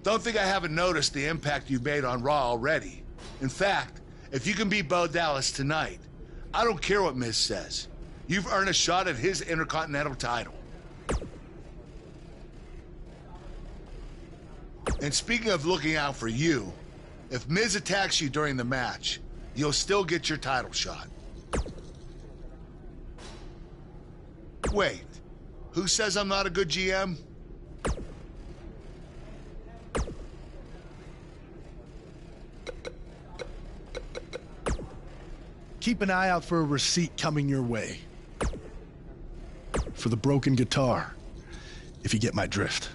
Don't think I haven't noticed the impact you've made on Raw already. In fact, if you can beat Bo Dallas tonight, I don't care what Miz says. You've earned a shot at his Intercontinental title. And speaking of looking out for you, if Miz attacks you during the match, you'll still get your title shot. Wait, who says I'm not a good GM? Keep an eye out for a receipt coming your way. For the broken guitar, if you get my drift.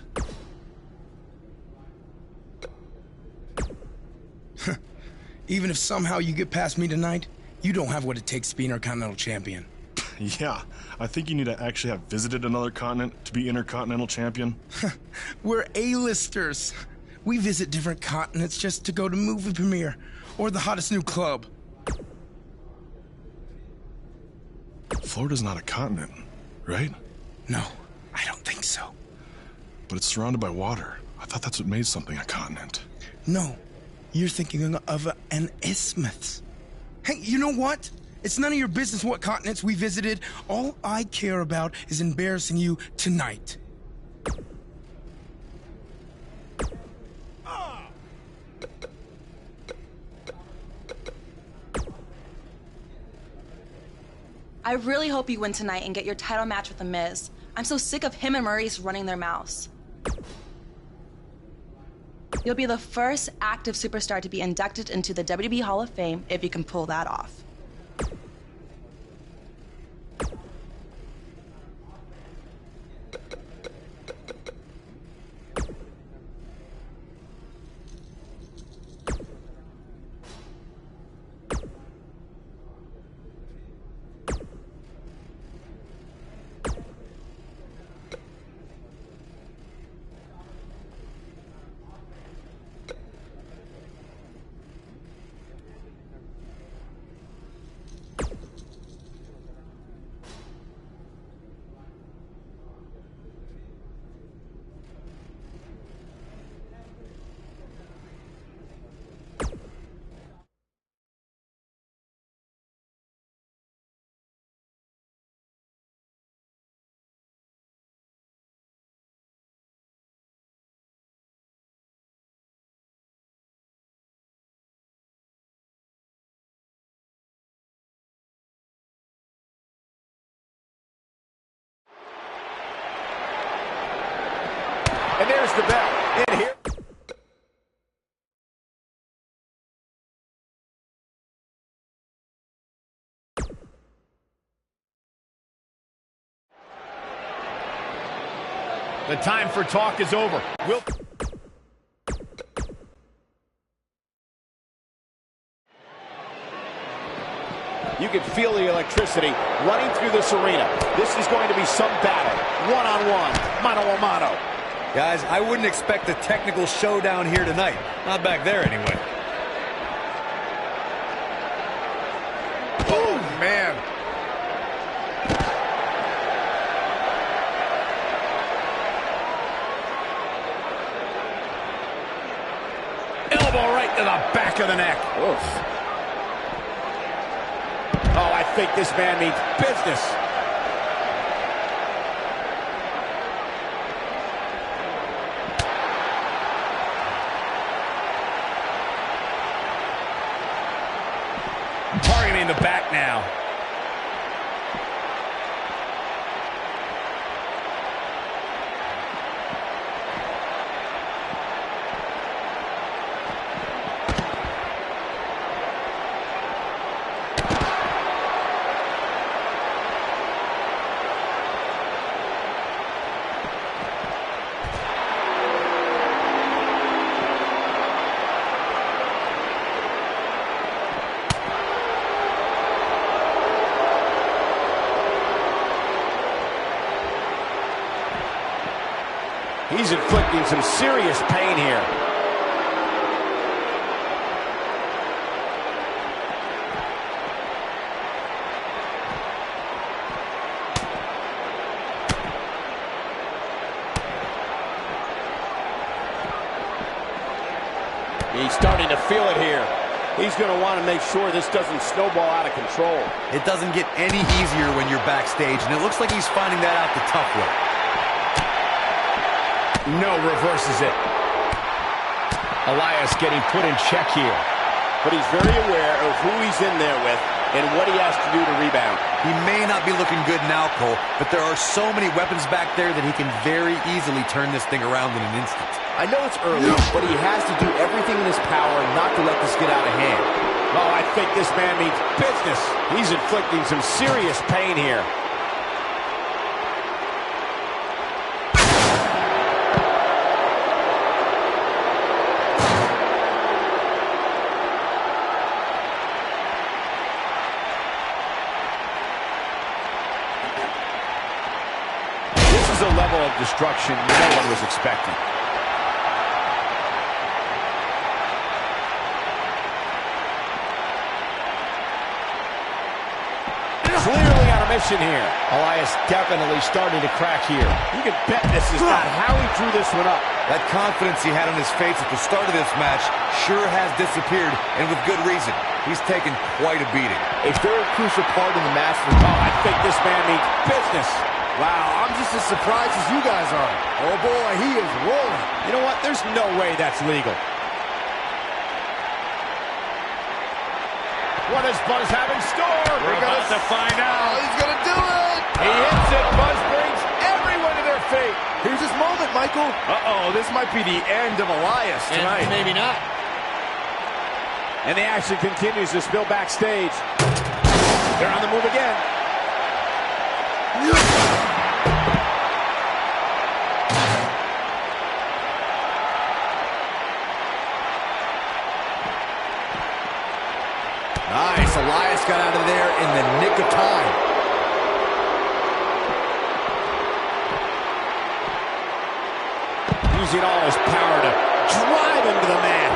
Even if somehow you get past me tonight, you don't have what it takes to be Intercontinental Champion. Yeah, I think you need to actually have visited another continent to be Intercontinental Champion. We're A-listers. We visit different continents just to go to movie premiere or the hottest new club. Florida's not a continent, right? No, I don't think so. But it's surrounded by water. I thought that's what made something a continent. No, you're thinking of an isthmus. Hey, you know what? It's none of your business what continents we visited. All I care about is embarrassing you tonight. I really hope you win tonight and get your title match with The Miz. I'm so sick of him and Maurice running their mouths. You'll be the first active superstar to be inducted into the WWE Hall of Fame if you can pull that off. And there's the bell. In here. The time for talk is over. You can feel the electricity running through this arena. This is going to be some battle. One-on-one, mano-a-mano. Guys, I wouldn't expect a technical showdown here tonight. Not back there, anyway. Oh, man. Elbow right to the back of the neck. Oof. Oh, I think this man means business. Targeting the back now. He's inflicting some serious pain here. He's starting to feel it here. He's going to want to make sure this doesn't snowball out of control. It doesn't get any easier when you're backstage, and it looks like he's finding that out the tough way. No, reverses it. Elias getting put in check here. But he's very aware of who he's in there with and what he has to do to rebound. He may not be looking good now, Cole, but there are so many weapons back there that he can very easily turn this thing around in an instant. I know it's early, but he has to do everything in his power not to let this get out of hand. Oh, I think this man means business. He's inflicting some serious pain here. This is a level of destruction no one was expecting. Clearly on a mission here. Elias definitely starting to crack here. You can bet this is not how he drew this one up. That confidence he had on his face at the start of this match sure has disappeared, and with good reason. He's taken quite a beating. A very crucial part in the match. Oh, I think this man means business. Wow, I'm just as surprised as you guys are. Oh boy, he is rolling. You know what? There's no way that's legal. What does Buzz have in store? We're about to find out. Oh, he's gonna do it! He hits it. Buzz brings everyone to their feet. Here's his moment, Michael. Uh-oh, this might be the end of Elias tonight. And maybe not. And the action continues to spill backstage. They're on the move again. Nice. Elias got out of there in the nick of time. Using all his power to drive him to the mat.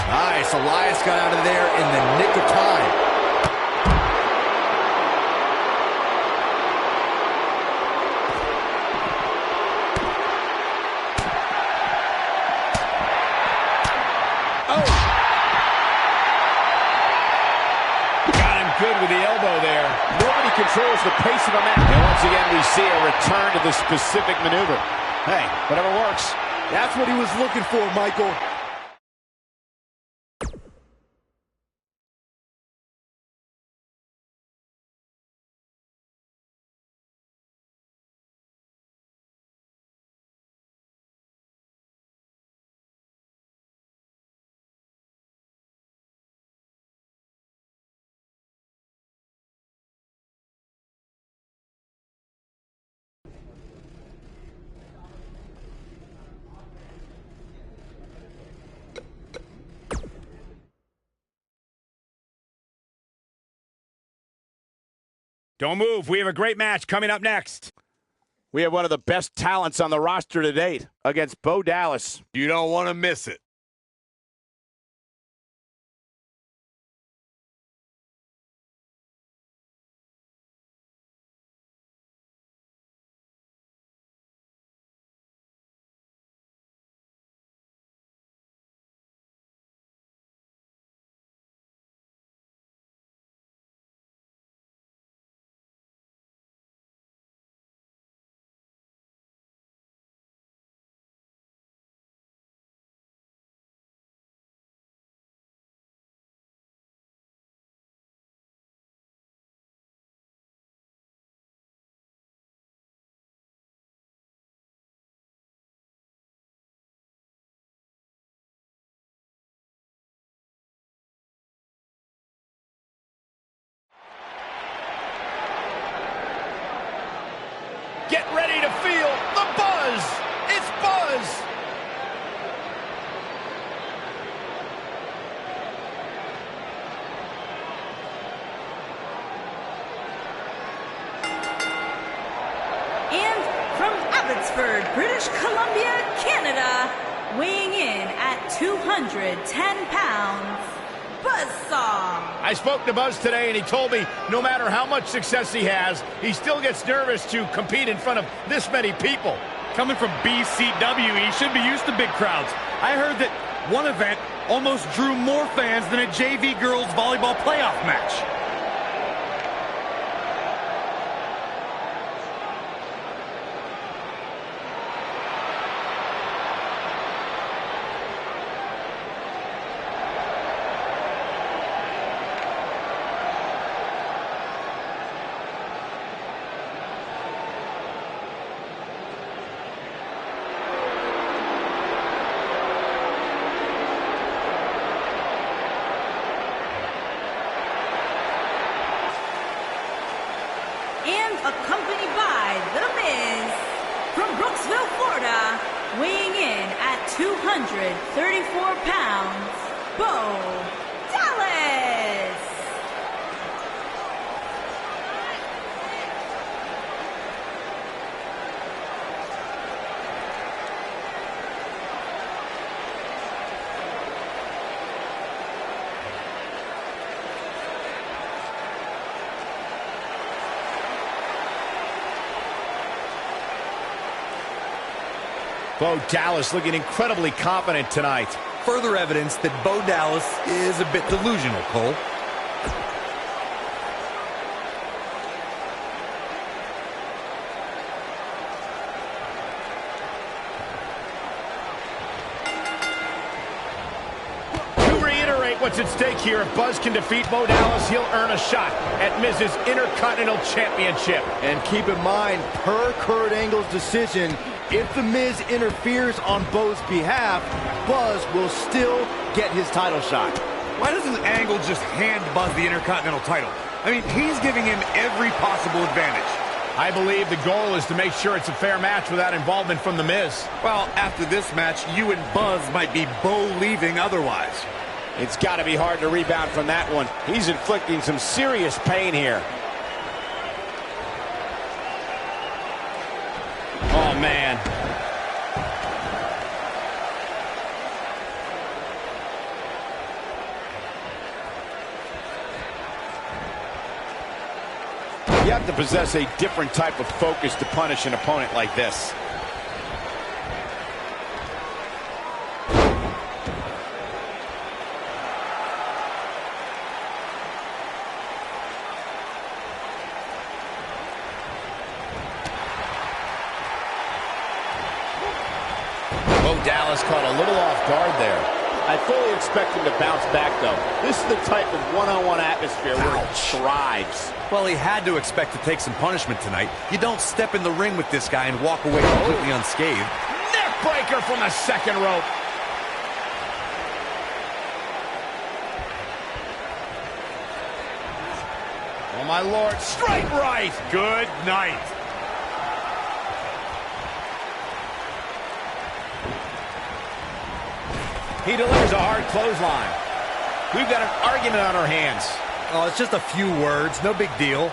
Nice. Elias got out of there in the nick of time. Good with the elbow there. Nobody controls the pace of a match. And once again, we see a return to the specific maneuver. Hey, whatever works. That's what he was looking for, Michael. Don't move. We have a great match coming up next. We have one of the best talents on the roster to date against Bo Dallas. You don't want to miss it. Get ready to feel the buzz. It's Buzz. And from Abbotsford, British Columbia, Canada, weighing in at 210 pounds, Buzzsaw. I spoke to Buzz today, and he told me no matter how much success he has, he still gets nervous to compete in front of this many people. Coming from BCW, he should be used to big crowds. I heard that one event almost drew more fans than a JV girls volleyball playoff match. And accompanied by The Miz, from Brooksville, Florida, weighing in at 234 pounds, Bo Dallas. Bo Dallas looking incredibly confident tonight. Further evidence that Bo Dallas is a bit delusional, Cole. To reiterate what's at stake here, if Buzz can defeat Bo Dallas, he'll earn a shot at Miz's Intercontinental Championship. And keep in mind, per Kurt Angle's decision, if The Miz interferes on Bo's behalf, Buzz will still get his title shot. Why doesn't Angle just hand Buzz the Intercontinental title? I mean, he's giving him every possible advantage. I believe the goal is to make sure it's a fair match without involvement from The Miz. Well, after this match, you and Buzz might be Bo leaving otherwise. It's got to be hard to rebound from that one. He's inflicting some serious pain here. Oh, man. You have to possess a different type of focus to punish an opponent like this. Bo Dallas caught a little off guard there. I fully expect him to bounce back, though. This is the type of one-on-one atmosphere where he thrives. Well, he had to expect to take some punishment tonight. You don't step in the ring with this guy and walk away completely unscathed. Neck breaker from the second rope. Oh, my Lord. Straight right. Good night. He delivers a hard clothesline. We've got an argument on our hands. Oh, it's just a few words. No big deal.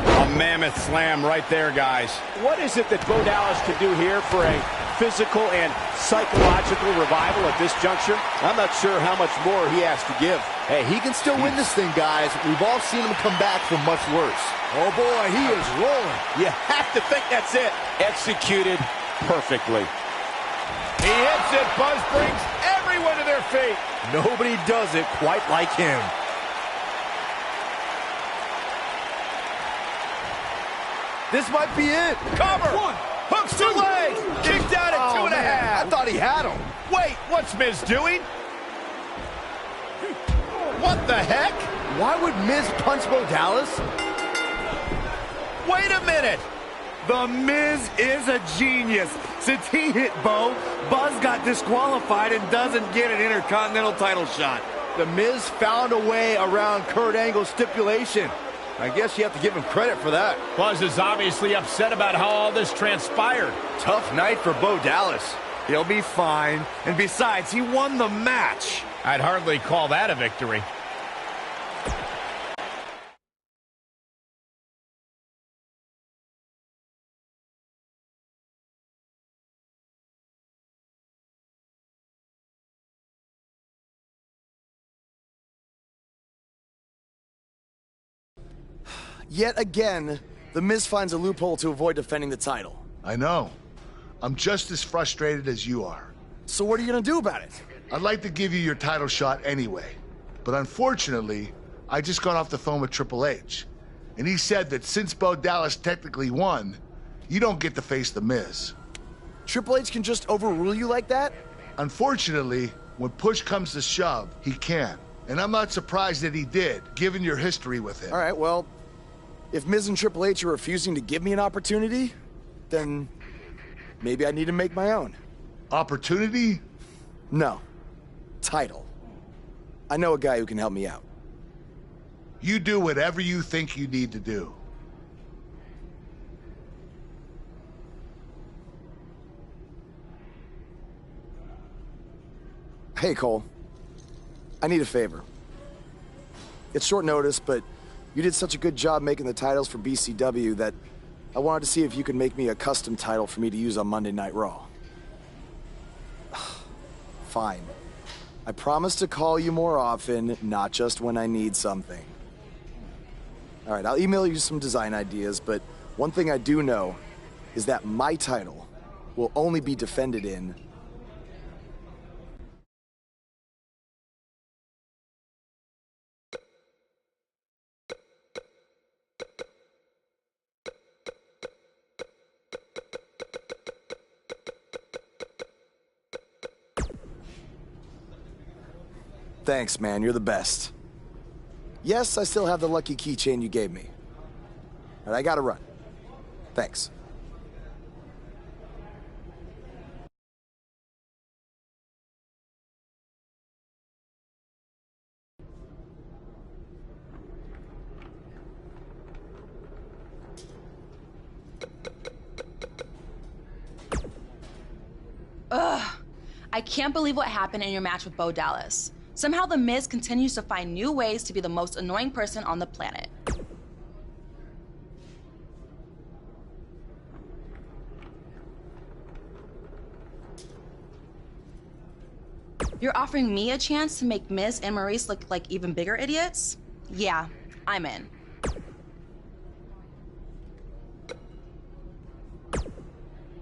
A mammoth slam right there, guys. What is it that Bo Dallas can do here for a physical and psychological revival at this juncture? I'm not sure how much more he has to give. Hey, he can still win this thing, guys. We've all seen him come back from much worse. Oh, boy, he is rolling. You have to think that's it. Executed perfectly. He hits it. Buzz brings everyone to their feet. Nobody does it quite like him. This might be it. Cover. One. Hooks two legs. Kicked out at 2.5. I thought he had him. Wait, what's Miz doing? What the heck? Why would Miz punch Bo Dallas? Wait a minute. The Miz is a genius. Since he hit Bo, Buzz got disqualified and doesn't get an Intercontinental title shot. The Miz found a way around Kurt Angle's stipulation. I guess you have to give him credit for that. Buzz is obviously upset about how all this transpired. Tough night for Bo Dallas. He'll be fine. And besides, he won the match. I'd hardly call that a victory. Yet again, The Miz finds a loophole to avoid defending the title. I know. I'm just as frustrated as you are. So what are you gonna do about it? I'd like to give you your title shot anyway. But unfortunately, I just got off the phone with Triple H. And he said that since Bo Dallas technically won, you don't get to face The Miz. Triple H can just overrule you like that? Unfortunately, when push comes to shove, he can. And I'm not surprised that he did, given your history with him. All right, well, if Miz and Triple H are refusing to give me an opportunity, then maybe I need to make my own. Opportunity? No. Title. I know a guy who can help me out. You do whatever you think you need to do. Hey, Cole. I need a favor. It's short notice, but you did such a good job making the titles for BCW that I wanted to see if you could make me a custom title for me to use on Monday Night Raw. Fine. I promise to call you more often, not just when I need something. All right, I'll email you some design ideas, but one thing I do know is that my title will only be defended in Thanks, man. You're the best. Yes, I still have the lucky keychain you gave me. All right, I gotta run. Thanks. Ugh. I can't believe what happened in your match with Bo Dallas. Somehow The Miz continues to find new ways to be the most annoying person on the planet. You're offering me a chance to make Miz and Maurice look like even bigger idiots? Yeah, I'm in.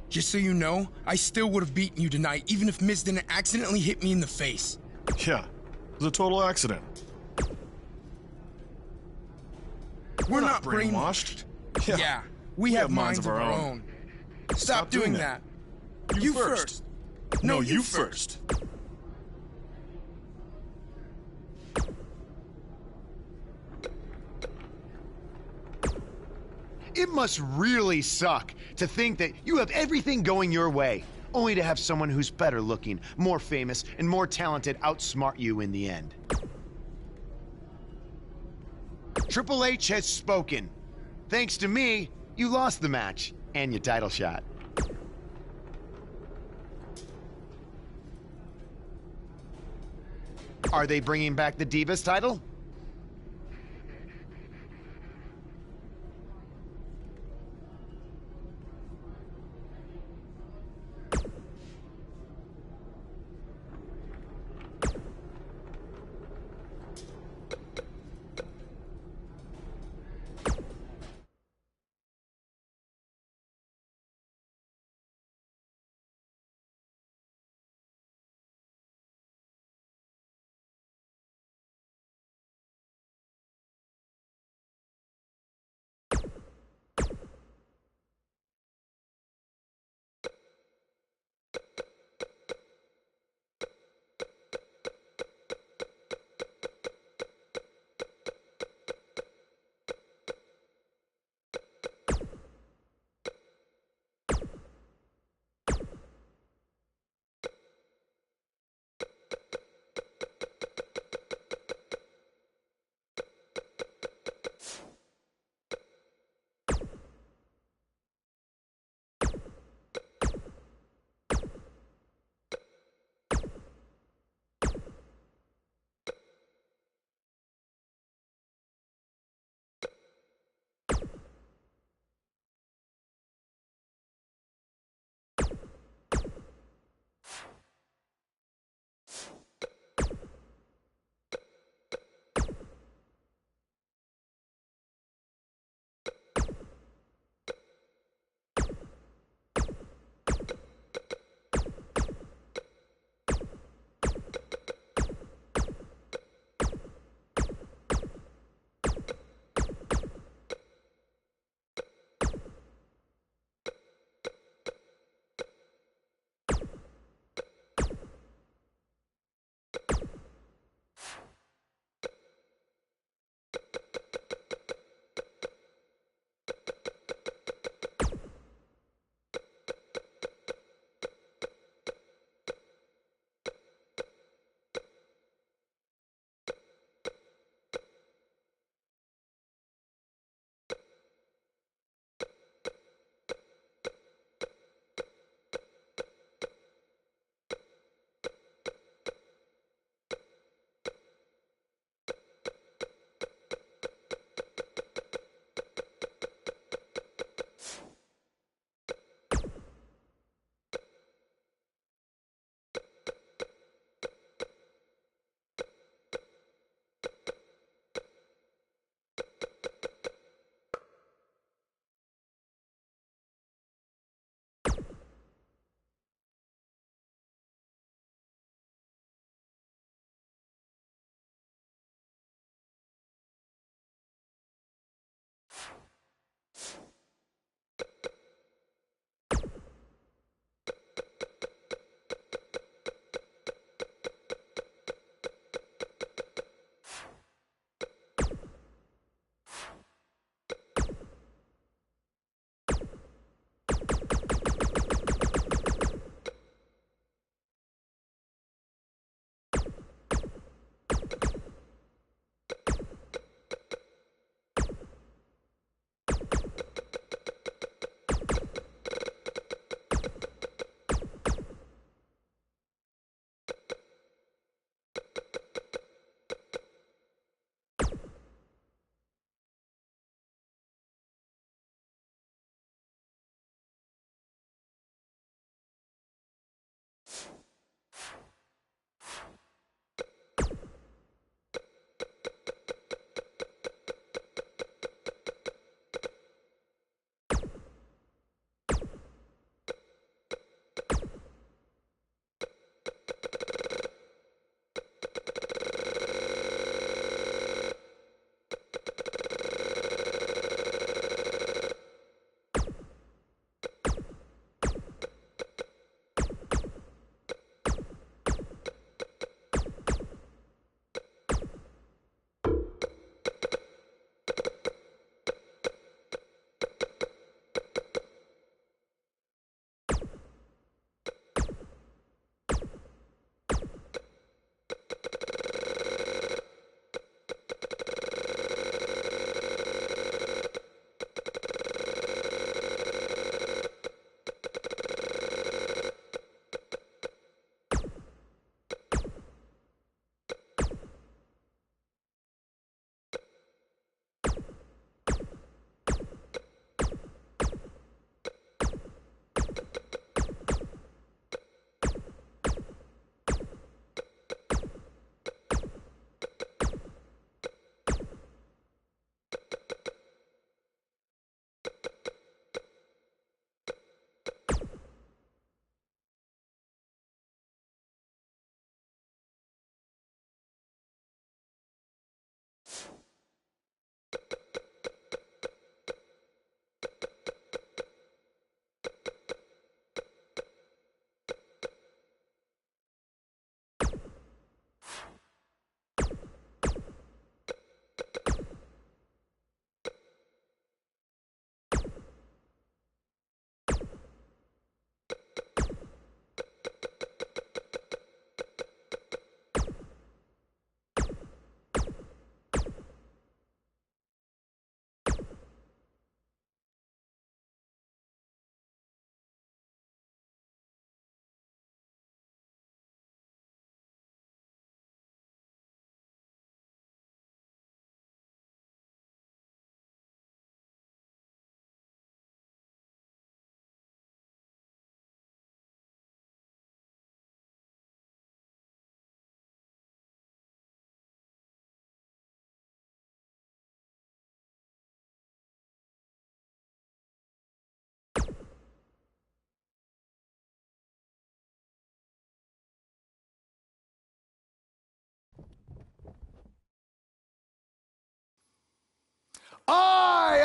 Just so you know, I still would have beaten you tonight, even if Miz didn't accidentally hit me in the face. Yeah, it was a total accident. We're not brainwashed. Yeah, we have minds of our own. Stop doing that. You first. No, you first. It must really suck to think that you have everything going your way, only to have someone who's better looking, more famous, and more talented outsmart you in the end. Triple H has spoken. Thanks to me, you lost the match and your title shot. Are they bringing back the Divas title?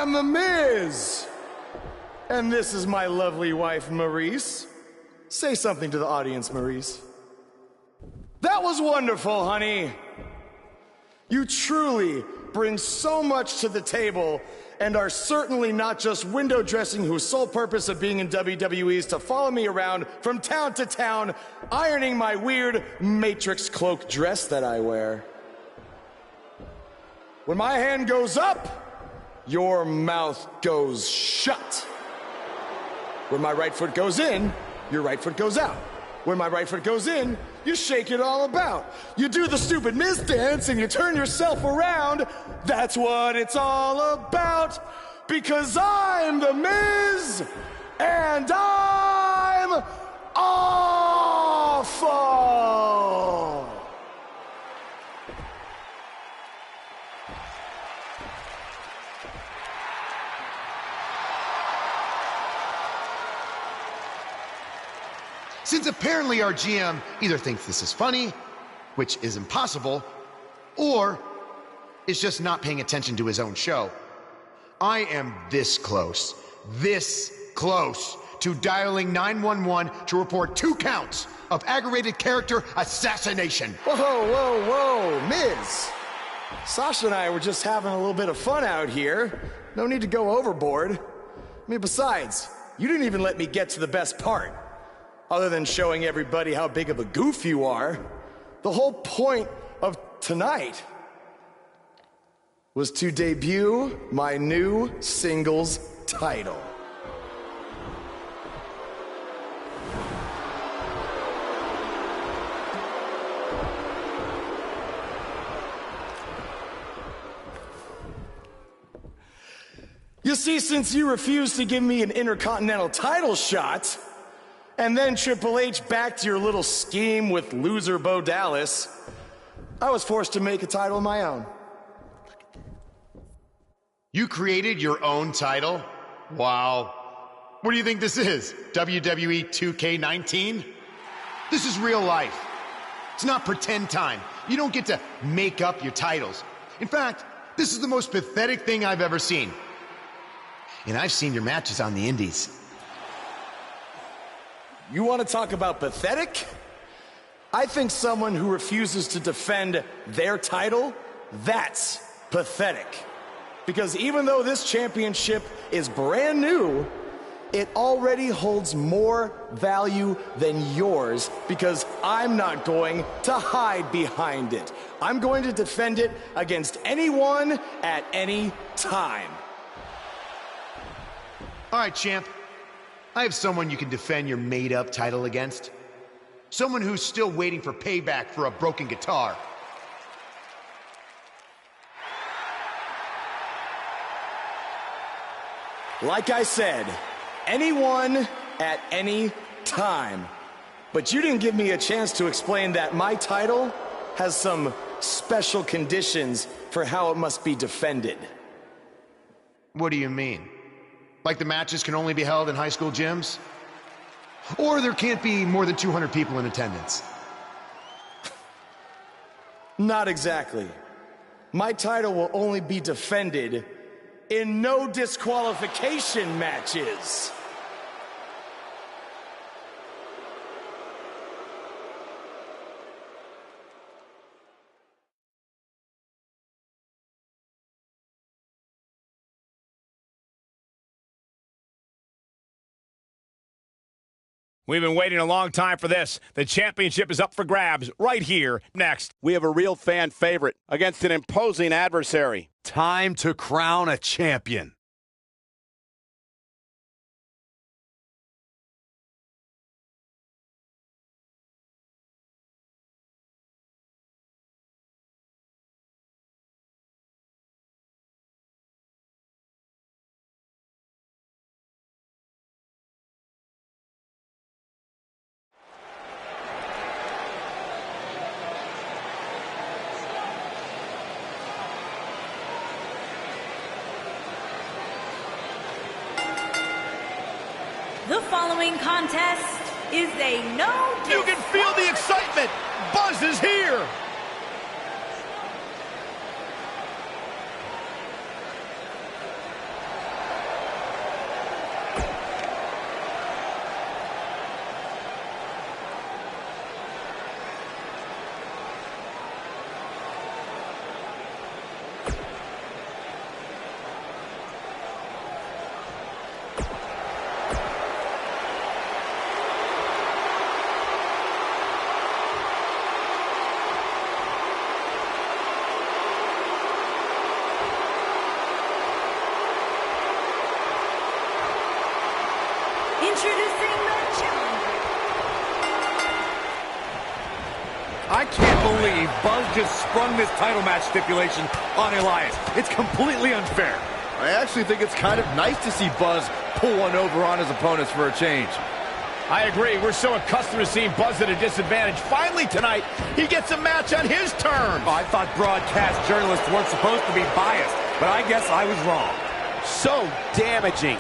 am The Miz. And this is my lovely wife, Maurice. Say something to the audience, Maurice. That was wonderful, honey. You truly bring so much to the table and are certainly not just window dressing whose sole purpose of being in WWE is to follow me around from town to town, ironing my weird Matrix cloak dress that I wear. When my hand goes up, your mouth goes shut. When my right foot goes in, your right foot goes out. When my right foot goes in, you shake it all about. You do the stupid Miz dance and you turn yourself around. That's what it's all about. Because I'm The Miz and I'm awful. Since apparently our GM either thinks this is funny, which is impossible, or is just not paying attention to his own show, I am this close to dialing 911 to report 2 counts of aggravated character assassination. Whoa, Miz. Sasha and I were just having a little bit of fun out here. No need to go overboard. I mean, besides, you didn't even let me get to the best part. Other than showing everybody how big of a goof you are, the whole point of tonight was to debut my new singles title. You see, since you refused to give me an Intercontinental title shot, and then Triple H backed your little scheme with loser Bo Dallas, I was forced to make a title of my own. You created your own title? Wow. What do you think this is? WWE 2K19? This is real life. It's not pretend time. You don't get to make up your titles. In fact, this is the most pathetic thing I've ever seen. And I've seen your matches on the indies. You want to talk about pathetic? I think someone who refuses to defend their title, that's pathetic. Because even though this championship is brand new, it already holds more value than yours because I'm not going to hide behind it. I'm going to defend it against anyone at any time. All right, champ. I have someone you can defend your made-up title against. Someone who's still waiting for payback for a broken guitar. Like I said, anyone at any time. But you didn't give me a chance to explain that my title has some special conditions for how it must be defended. What do you mean? Like the matches can only be held in high school gyms? Or there can't be more than 200 people in attendance? Not exactly. My title will only be defended in no disqualification matches. We've been waiting a long time for this. The championship is up for grabs right here. Next, we have a real fan favorite against an imposing adversary. Time to crown a champion. The following contest is a no. You can feel the excitement. Buzz is here. believe Buzz just sprung this title match stipulation on Elias. It's completely unfair. I actually think it's kind of nice to see Buzz pull one over on his opponents for a change. I agree. We're so accustomed to seeing Buzz at a disadvantage. Finally tonight, he gets a match on his terms. Oh, I thought broadcast journalists weren't supposed to be biased, but I guess I was wrong. So damaging.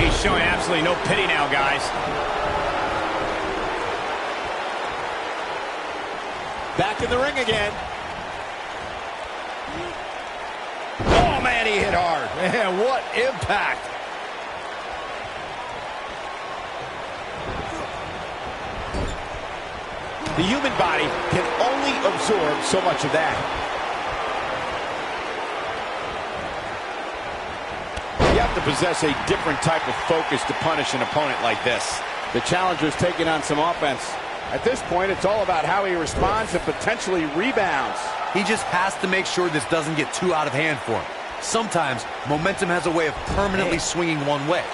He's showing absolutely no pity now, guys. Back in the ring again. Oh, man, he hit hard. Man, what impact. The human body can only absorb so much of that. You have to possess a different type of focus to punish an opponent like this. The challenger's taking on some offense. At this point, it's all about how he responds and potentially rebounds. He just has to make sure this doesn't get too out of hand for him. Sometimes, momentum has a way of permanently swinging one way.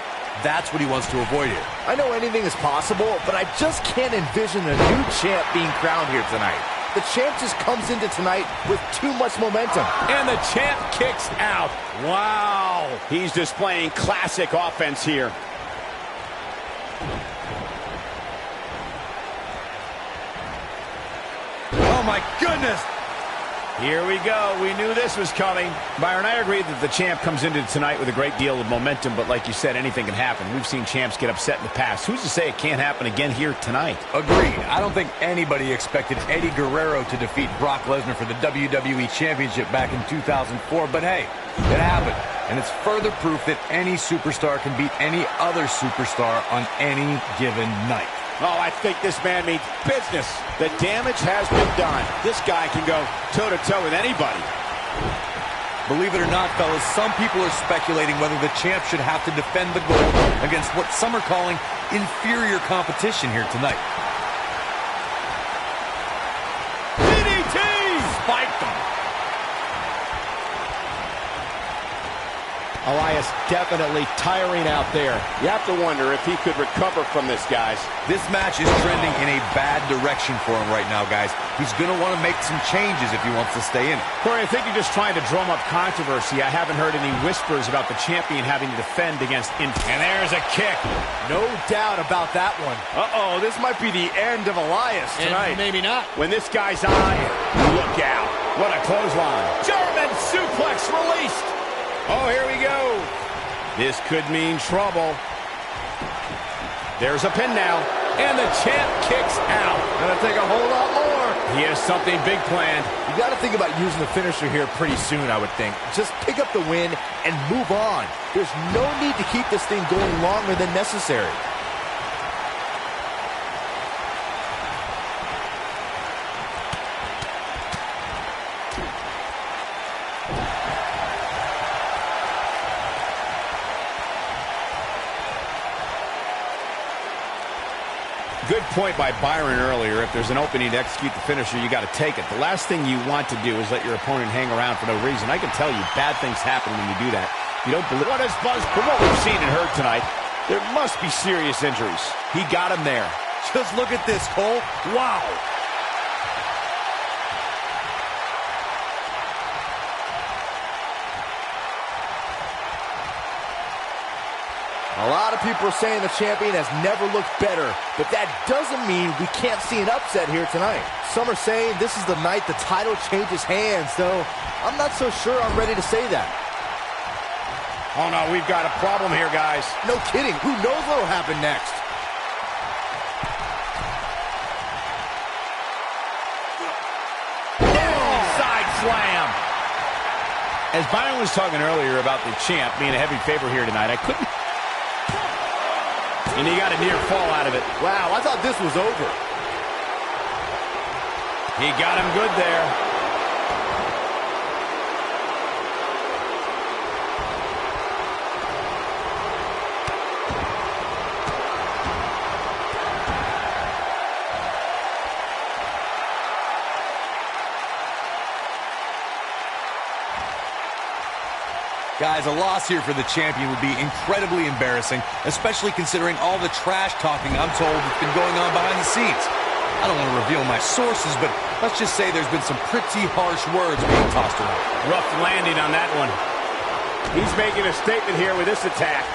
That's what he wants to avoid here. I know anything is possible, but I just can't envision a new champ being crowned here tonight. The champ just comes into tonight with too much momentum. And the champ kicks out. Wow. He's displaying classic offense here. Oh, my goodness. Here we go. We knew this was coming. Byron, I agree that the champ comes into tonight with a great deal of momentum, but like you said, anything can happen. We've seen champs get upset in the past. Who's to say it can't happen again here tonight? Agreed. I don't think anybody expected Eddie Guerrero to defeat Brock Lesnar for the WWE Championship back in 2004, but hey, it happened. And it's further proof that any superstar can beat any other superstar on any given night. Oh, I think this man means business. The damage has been done. This guy can go toe-to-toe with anybody. Believe it or not, fellas, some people are speculating whether the champ should have to defend the gold against what some are calling inferior competition here tonight. DDT! Spiked him. Elias definitely tiring out there. You have to wonder if he could recover from this, guys. This match is trending in a bad direction for him right now, guys. He's going to want to make some changes if he wants to stay in it. Corey, I think you're just trying to drum up controversy. I haven't heard any whispers about the champion having to defend against And there's a kick. No doubt about that one. Uh-oh, this might be the end of Elias tonight. And maybe not. When this guy's on, look out. What a clothesline. German suplex released. Oh, here we go. This could mean trouble. There's a pin now. And the champ kicks out. Gonna take a whole lot more. He has something big planned. You gotta think about using the finisher here pretty soon, I would think. Just pick up the win and move on. There's no need to keep this thing going longer than necessary. Good point by Byron earlier. If there's an opening to execute the finisher, you got to take it. The last thing you want to do is let your opponent hang around for no reason. I can tell you, bad things happen when you do that. You don't believe. What is Buzz? From what we've seen and heard tonight, there must be serious injuries. He got him there. Just look at this, Cole. Wow. A lot of people are saying the champion has never looked better, but that doesn't mean we can't see an upset here tonight. Some are saying this is the night the title changes hands, though I'm not so sure I'm ready to say that. Oh, no, we've got a problem here, guys. No kidding. Who knows what will happen next? Side slam. As Byron was talking earlier about the champ being a heavy favorite here tonight, I couldn't. And he got a near fall out of it. Wow, I thought this was over. He got him good there. Guys, a loss here for the champion would be incredibly embarrassing, especially considering all the trash talking I'm told has been going on behind the scenes. I don't want to reveal my sources, but let's just say there's been some pretty harsh words being tossed around. Rough landing on that one. He's making a statement here with this attack.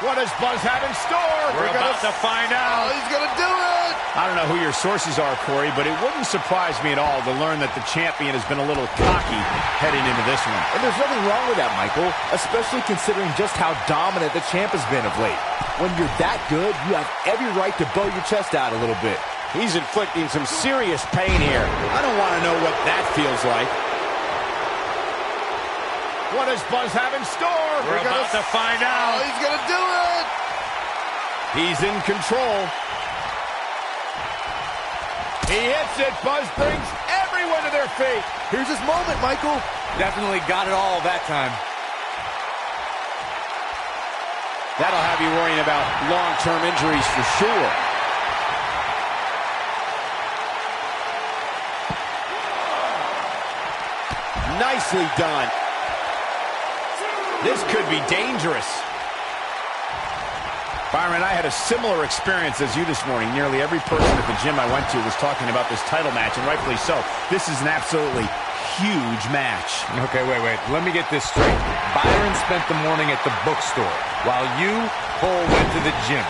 What does Buzz have in store? We're about to find out. Oh, he's going to do it. I don't know who your sources are, Corey, but it wouldn't surprise me at all to learn that the champion has been a little cocky heading into this one. And there's nothing wrong with that, Michael, especially considering just how dominant the champ has been of late. When you're that good, you have every right to bow your chest out a little bit. He's inflicting some serious pain here. I don't want to know what that feels like. What does Buzz have in store? We're about to find out. Oh, he's going to do it. He's in control. He hits it. Buzz brings everyone to their feet. Here's his moment, Michael. Definitely got it all that time. That'll have you worrying about long-term injuries for sure. Nicely done. This could be dangerous. Byron, I had a similar experience as you this morning. Nearly every person at the gym I went to was talking about this title match, and rightfully so. This is an absolutely huge match. Okay, wait. Let me get this straight. Byron spent the morning at the bookstore, while you, Cole, went to the gym.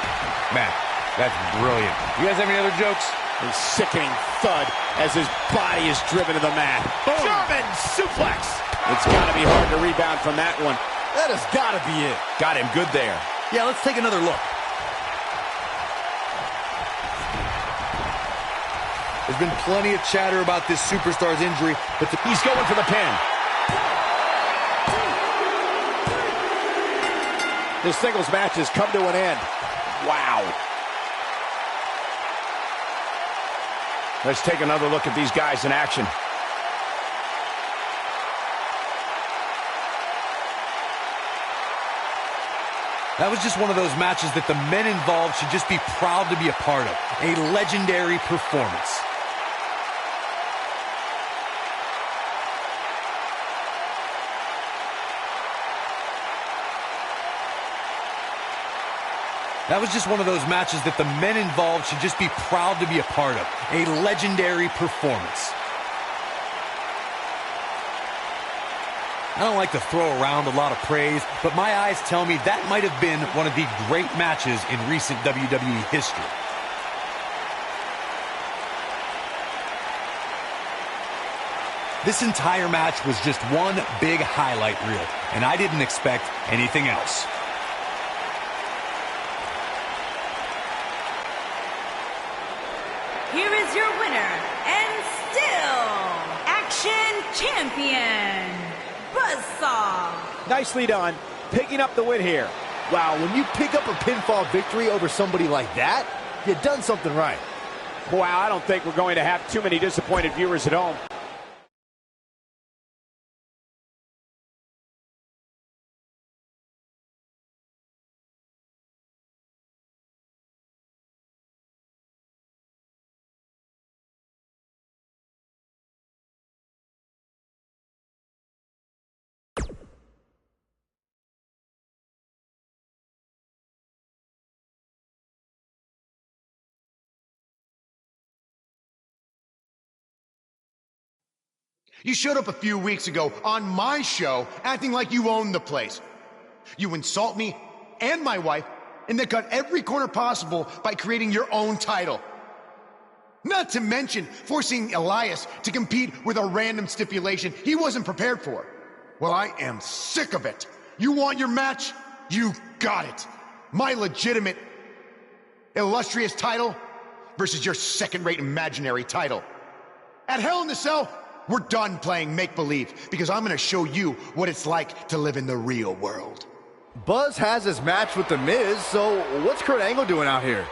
Man, that's brilliant. You guys have any other jokes? A sickening thud as his body is driven to the mat. Boom. German suplex. It's got to be hard to rebound from that one. That has got to be it. Got him good there. Yeah, let's take another look. There's been plenty of chatter about this superstar's injury, but he's going for the pin. This singles match has come to an end. Wow. Let's take another look at these guys in action. That was just one of those matches that the men involved should just be proud to be a part of. A legendary performance. That was just one of those matches that the men involved should just be proud to be a part of. A legendary performance. I don't like to throw around a lot of praise, but my eyes tell me that might have been one of the great matches in recent WWE history. This entire match was just one big highlight reel, and I didn't expect anything else. Here is your winner, and still Action Champion, Buzzsaw. Nicely done, picking up the win here. Wow, when you pick up a pinfall victory over somebody like that, you've done something right. Wow, I don't think we're going to have too many disappointed viewers at home. You showed up a few weeks ago on my show acting like you owned the place. You insult me and my wife, and then cut every corner possible by creating your own title. Not to mention forcing Elias to compete with a random stipulation he wasn't prepared for. Well, I am sick of it. You want your match? You got it. My legitimate, illustrious title versus your second-rate imaginary title. At Hell in the Cell, we're done playing make-believe because I'm going to show you what it's like to live in the real world. Buzz has his match with The Miz, so what's Kurt Angle doing out here?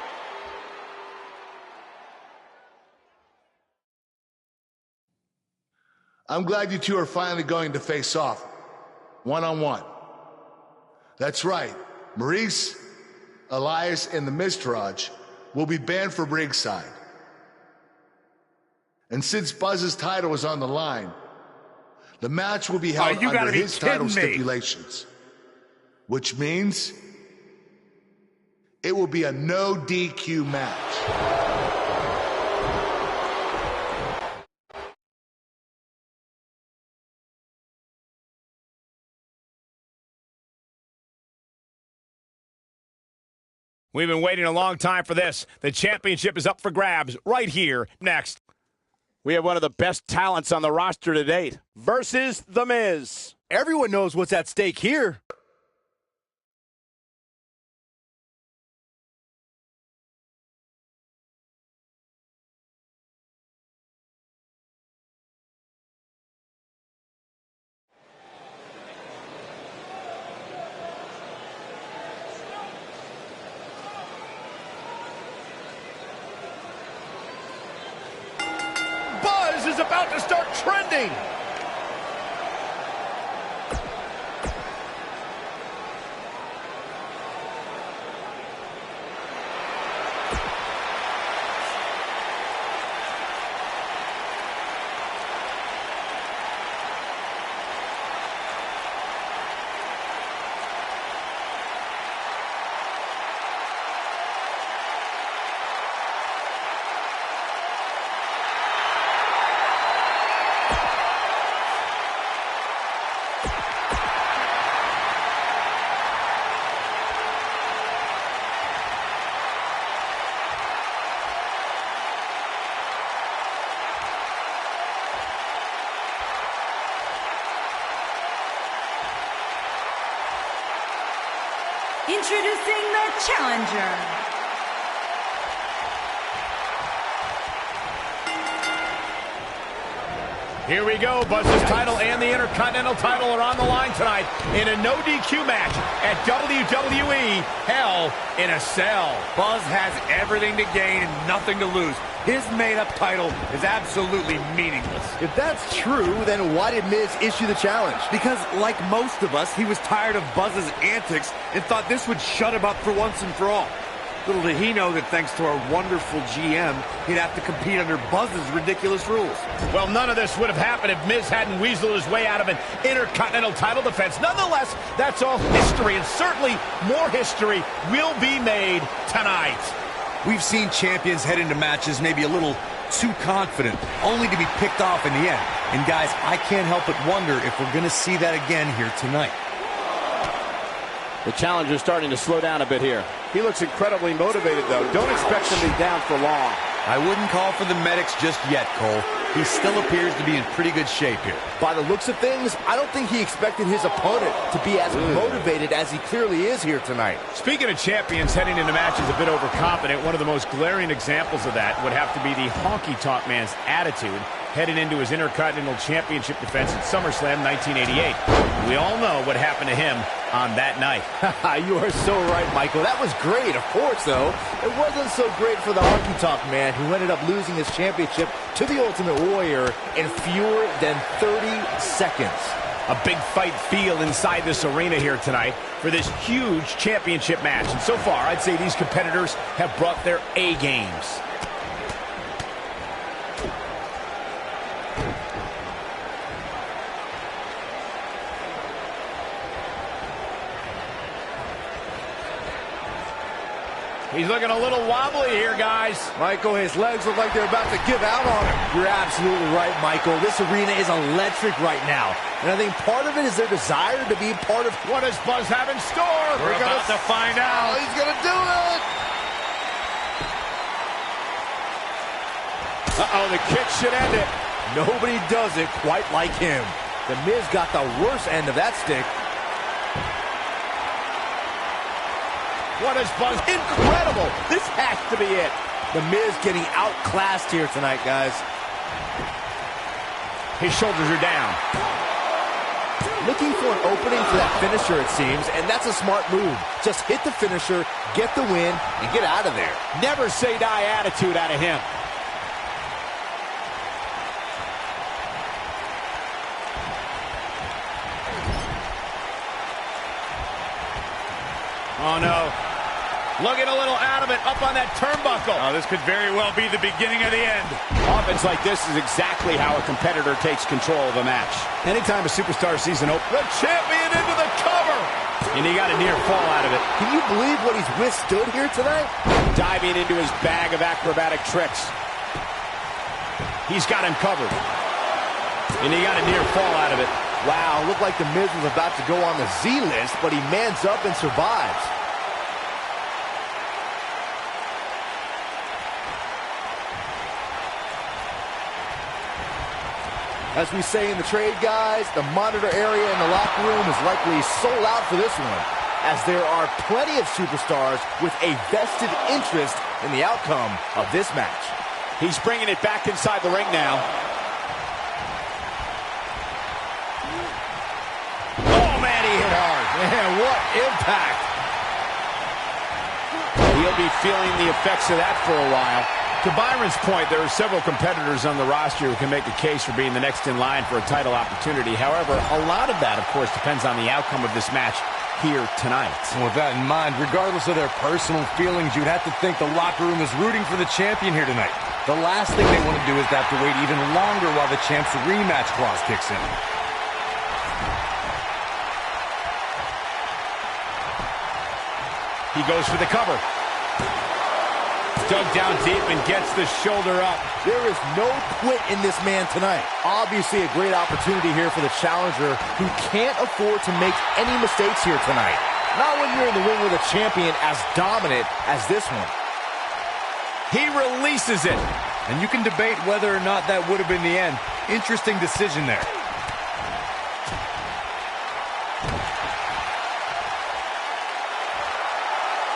I'm glad you two are finally going to face off, one-on-one. That's right, Maurice, Elias, and the Miztourage will be banned from ringside. And since Buzz's title is on the line, the match will be held under his title stipulations. Which means it will be a no DQ match. We've been waiting a long time for this. The championship is up for grabs right here next. We have one of the best talents on the roster to date versus The Miz. Everyone knows what's at stake here. Is about to start trending. Introducing the challenger. Here we go. Buzz's title and the Intercontinental title are on the line tonight in a no DQ match at WWE Hell in a Cell. Buzz has everything to gain and nothing to lose. His made-up title is absolutely meaningless. If that's true, then why did Miz issue the challenge? Because, like most of us, he was tired of Buzz's antics and thought this would shut him up for once and for all. Little did he know that thanks to our wonderful GM, he'd have to compete under Buzz's ridiculous rules. Well, none of this would have happened if Miz hadn't weaseled his way out of an Intercontinental title defense. Nonetheless, that's all history, and certainly more history will be made tonight. We've seen champions head into matches maybe a little too confident, only to be picked off in the end. And guys, I can't help but wonder if we're going to see that again here tonight. The challenger's starting to slow down a bit here. He looks incredibly motivated, though. Don't expect him to be down for long. I wouldn't call for the medics just yet, Cole. He still appears to be in pretty good shape here. By the looks of things, I don't think he expected his opponent to be as motivated as he clearly is here tonight. Speaking of champions heading into matches a bit overconfident, one of the most glaring examples of that would have to be the honky-tonk man's attitude heading into his Intercontinental Championship defense at SummerSlam 1988. We all know what happened to him on that night. You are so right, Michael. That was great, of course, though. It wasn't so great for the honky-tonk man who ended up losing his championship to the Ultimate Warrior in fewer than 30 seconds. A big fight feel inside this arena here tonight for this huge championship match. And so far, I'd say these competitors have brought their A games. He's looking a little wobbly here, guys. Michael, his legs look like they're about to give out on him. You're absolutely right, Michael. This arena is electric right now. And I think part of it is their desire to be part of... What does Buzz have in store? We're about to find out. Oh, he's going to do it! Uh-oh, the kick should end it. Nobody does it quite like him. The Miz got the worst end of that stick. What is Buzz? Incredible! This has to be it. The Miz getting outclassed here tonight, guys. His shoulders are down. Looking for an opening for that finisher, it seems, and that's a smart move. Just hit the finisher, get the win, and get out of there. Never say die attitude out of him. Oh, no. Looking a little out of it, up on that turnbuckle. Oh, this could very well be the beginning of the end. Offense like this is exactly how a competitor takes control of a match. Anytime a superstar sees an open... The champion into the cover! And he got a near fall out of it. Can you believe what he's withstood here tonight? Diving into his bag of acrobatic tricks. He's got him covered. And he got a near fall out of it. Wow, looked like The Miz was about to go on the Z list, but he mans up and survives. As we say in the trade, guys, the monitor area in the locker room is likely sold out for this one, as there are plenty of superstars with a vested interest in the outcome of this match. He's bringing it back inside the ring now. Oh, man, he hit hard. Man, what impact. He'll be feeling the effects of that for a while. To Byron's point, there are several competitors on the roster who can make a case for being the next in line for a title opportunity. However, a lot of that, of course, depends on the outcome of this match here tonight. And with that in mind, regardless of their personal feelings, you'd have to think the locker room is rooting for the champion here tonight. The last thing they want to do is have to wait even longer while the champ's rematch clause kicks in. He goes for the cover. Dug down deep and gets the shoulder up. There is no quit in this man tonight. Obviously a great opportunity here for the challenger, who can't afford to make any mistakes here tonight. Not when you're in the ring with a champion as dominant as this one. He releases it. And you can debate whether or not that would have been the end. Interesting decision there.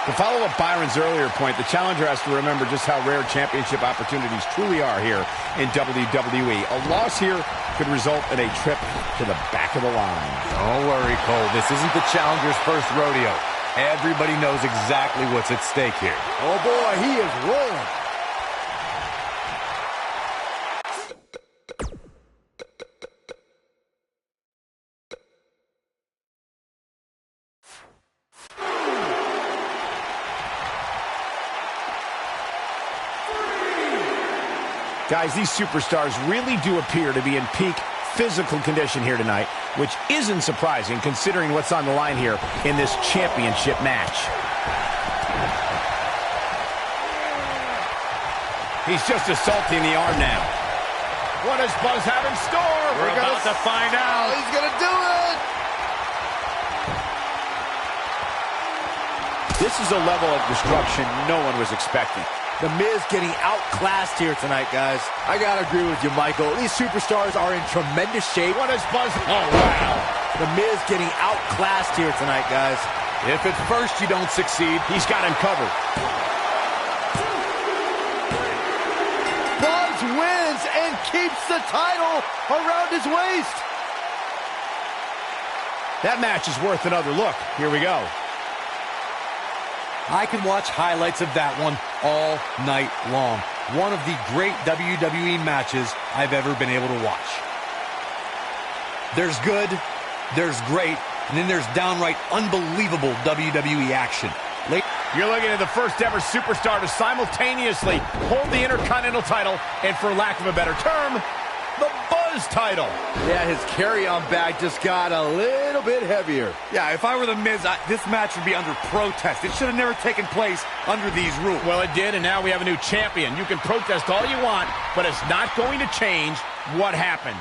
To follow up Byron's earlier point, the challenger has to remember just how rare championship opportunities truly are here in WWE. A loss here could result in a trip to the back of the line. Don't worry, Cole. This isn't the challenger's first rodeo. Everybody knows exactly what's at stake here. Oh, boy, he is rolling. Guys, these superstars really do appear to be in peak physical condition here tonight, which isn't surprising considering what's on the line here in this championship match. He's just assaulting the arm now. What does Buzz have in store? We're about to find out. Oh, he's going to do it. This is a level of destruction no one was expecting. The Miz getting outclassed here tonight, guys. I gotta agree with you, Michael. These superstars are in tremendous shape. What is Buzz? Oh, wow. The Miz getting outclassed here tonight, guys. If at first you don't succeed, he's got him covered. Buzz wins and keeps the title around his waist. That match is worth another look. Here we go. I can watch highlights of that one all night long. One of the great WWE matches I've ever been able to watch. There's good, there's great, and then there's downright unbelievable WWE action. You're looking at the first ever superstar to simultaneously hold the Intercontinental title and, for lack of a better term, the Buzz title. Yeah, his carry-on bag just got a little bit heavier. Yeah, if I were The Miz, this match would be under protest. It should have never taken place under these rules. Well, it did, and now we have a new champion. You can protest all you want, but it's not going to change what happened.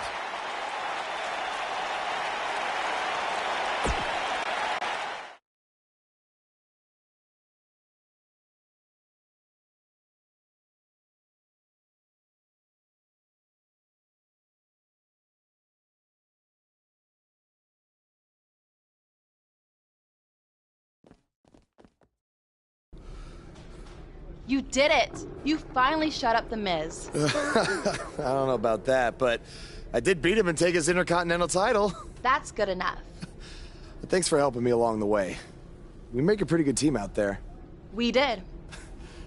You did it! You finally shut up The Miz. I don't know about that, but I did beat him and take his Intercontinental title. That's good enough. But thanks for helping me along the way. We make a pretty good team out there. We did.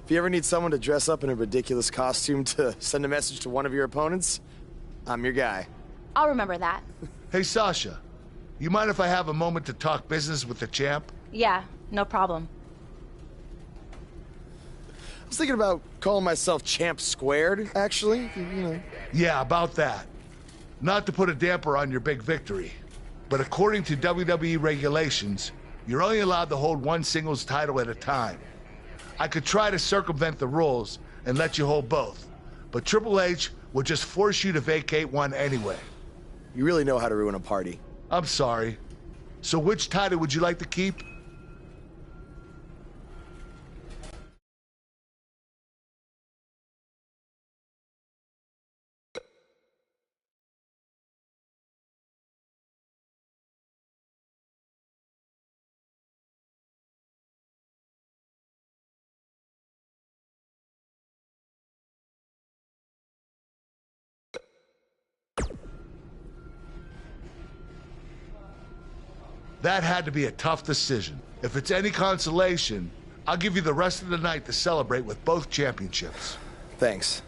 If you ever need someone to dress up in a ridiculous costume to send a message to one of your opponents, I'm your guy. I'll remember that. Hey, Sasha, you mind if I have a moment to talk business with the champ? Yeah, no problem. was thinking about calling myself Champ Squared, actually, you know. Yeah, about that. Not to put a damper on your big victory, but according to WWE regulations, you're only allowed to hold one singles title at a time. I could try to circumvent the rules and let you hold both, but Triple H would just force you to vacate one anyway. You really know how to ruin a party. I'm sorry. So which title would you like to keep? That had to be a tough decision. If it's any consolation, I'll give you the rest of the night to celebrate with both championships. Thanks.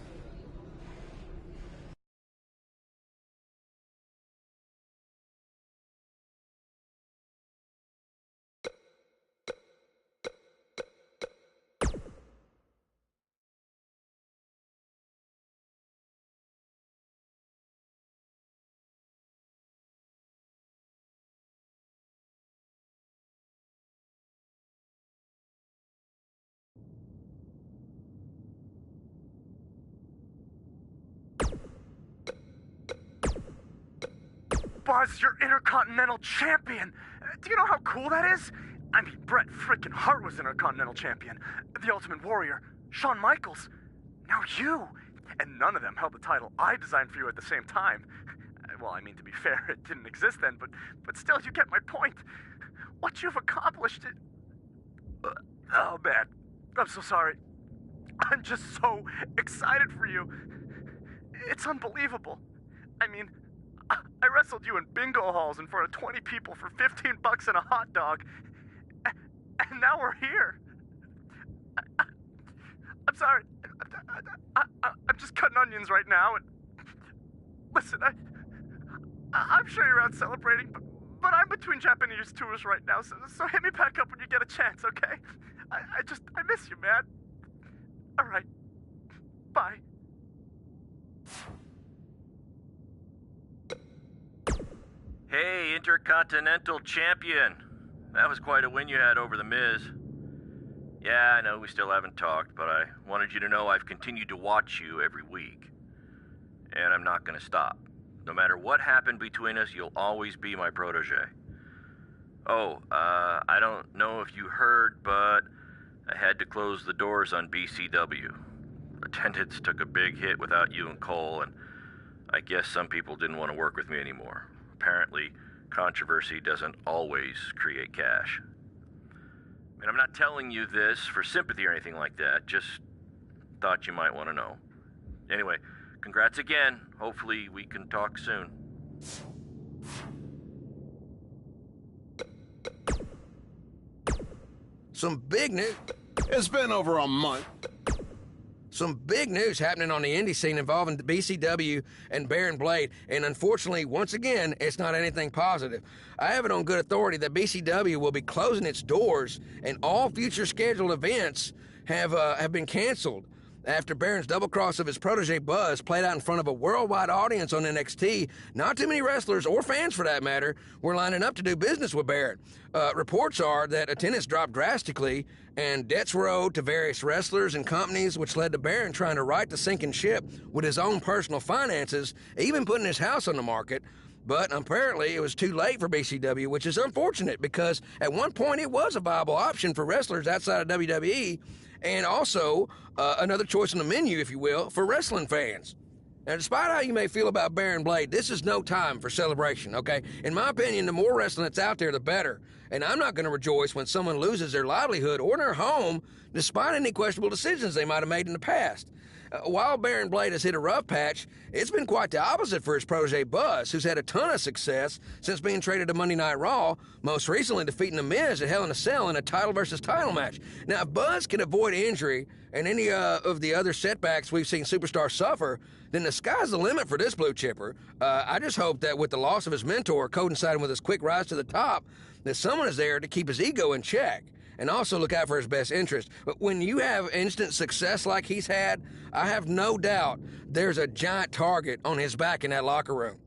Buzz, you're Intercontinental Champion! Do you know how cool that is? I mean, Bret frickin' Hart was Intercontinental Champion. The Ultimate Warrior, Shawn Michaels. Now you! And none of them held the title I designed for you at the same time. Well, I mean, to be fair, it didn't exist then, but still, you get my point. What you've accomplished it... Oh, man. I'm so sorry. I'm just so excited for you. It's unbelievable. I mean... I wrestled you in bingo halls in front of 20 people for $15 and a hot dog. And now we're here. I'm sorry. I'm just cutting onions right now. And listen, I'm sure you're out celebrating, but I'm between Japanese tours right now, so hit me back up when you get a chance, okay? I miss you, man. All right. Bye. Hey, Intercontinental Champion. That was quite a win you had over The Miz. Yeah, I know we still haven't talked, but I wanted you to know I've continued to watch you every week. And I'm not gonna stop. No matter what happened between us, you'll always be my protege. Oh, I don't know if you heard, but I had to close the doors on BCW. Attendance took a big hit without you and Cole, and I guess some people didn't want to work with me anymore. Apparently, controversy doesn't always create cash. And I'm not telling you this for sympathy or anything like that, just thought you might want to know. Anyway, congrats again. Hopefully we can talk soon. Some big news. It's been over a month. Some big news happening on the indie scene involving the BCW and Baron Blade, and unfortunately, once again, it's not anything positive. I have it on good authority that BCW will be closing its doors, and all future scheduled events have been canceled after Baron's double cross of his protege Buzz played out in front of a worldwide audience on NXT. Not too many wrestlers, or fans for that matter, were lining up to do business with Baron. Reports are that attendance dropped drastically, and debts were owed to various wrestlers and companies, which led to Baron trying to right the sinking ship with his own personal finances, even putting his house on the market. But apparently it was too late for BCW, which is unfortunate because at one point it was a viable option for wrestlers outside of WWE, and also another choice on the menu, if you will, for wrestling fans. Now, despite how you may feel about Baron Blade, this is no time for celebration, okay? In my opinion, the more wrestling that's out there, the better. And I'm not going to rejoice when someone loses their livelihood or their home, despite any questionable decisions they might have made in the past. While Baron Blade has hit a rough patch, it's been quite the opposite for his protege Buzz, who's had a ton of success since being traded to Monday Night Raw, most recently defeating The Miz at Hell in a Cell in a title versus title match. Now, if Buzz can avoid injury and any of the other setbacks we've seen superstars suffer, then the sky's the limit for this blue chipper. I just hope that with the loss of his mentor coinciding with his quick rise to the top, that someone is there to keep his ego in check. and also look out for his best interest. But when you have instant success like he's had, I have no doubt there's a giant target on his back in that locker room.